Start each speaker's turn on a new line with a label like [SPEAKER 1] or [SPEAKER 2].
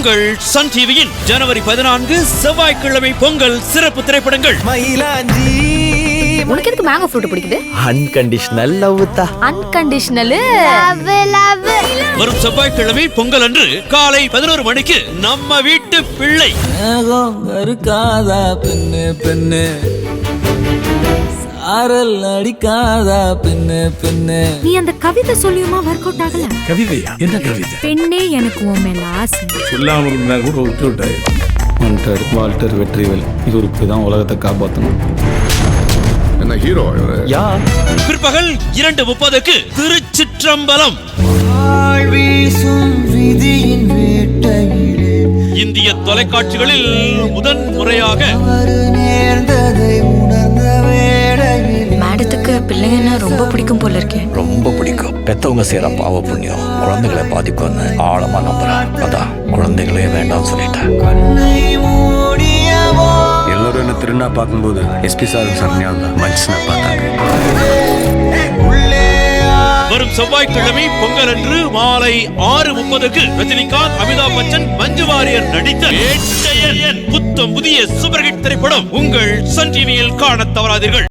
[SPEAKER 1] உங்கள் சன் டிவியின் ஜனவரி 14 செவ்வாய்க்கிழமை பொங்கல் சிறப்பு திரைப்படங்கள்.
[SPEAKER 2] மயிலாஞ்சி.
[SPEAKER 3] உனக்கு எதுக்கு மேங்கோ ஃப்ரூட் பிடிக்குது?
[SPEAKER 2] அன்கண்டிஷனல் லவ் தா.
[SPEAKER 3] Unconditional love.
[SPEAKER 1] வரும் செவ்வாய்க்கிழமை பொங்கல் அன்று காலை 11 மணிக்கு நம்ம வீட்டு பிள்ளை.
[SPEAKER 2] இருக்காதா பெண்ணு பெண்ணு சாரல் அடிக்காதா பெண்ணு பெண்ணு.
[SPEAKER 3] நீ அந்த கவிதை சொல்லியுமா ஒர்க் அவுட் ஆகல?
[SPEAKER 4] கவிதையா? என்ன கவிதை?
[SPEAKER 3] பெண்ணே எனக்கு உன் மேல ஆசை.
[SPEAKER 4] சொல்லாம இருந்தா கூட விட்டு விட்டாரு.
[SPEAKER 5] வால்டர் வெற்றிவேல் இவருக்கு தான் உலகத்தை காப்பாற்றணும்.
[SPEAKER 6] என்ன ஹீரோ
[SPEAKER 5] யா
[SPEAKER 1] பிற்பகல் 2:30க்கு திருச்சிற்றம்பலம். இந்திய தொலைக்காட்சிகளில் முதன் முறையாக
[SPEAKER 3] மேடத்துக்கு பிள்ளைங்கன்னா ரொம்ப பிடிக்கும் போல இருக்கேன்.
[SPEAKER 7] ரொம்ப பிடிக்கும். பெத்தவங்க செய்யற பாவ புண்ணியம் குழந்தைகளை பாதிக்கும்னு ஆழமா நம்புறேன். அதான் குழந்தைகளே வேண்டாம்னு சொல்லிட்டேன்.
[SPEAKER 5] எல்லாரும் என்ன திருநா பார்க்கும்போது எஸ்பி சார் சரண்யா மனுஷனை பார்த்தாங்க.
[SPEAKER 1] வரும் செவ்வாய்க்கிழமை பொங்கல் அன்று மாலை 6:30க்கு ரஜினிகாந்த், அமிதாப் பச்சன், மஞ்சு வாரியர் நடித்த வேட்டையன் புத்தம் புதிய சூப்பர் ஹிட் திரைப்படம் உங்கள் சன் டிவியில் காணத் தவறாதீர்கள்.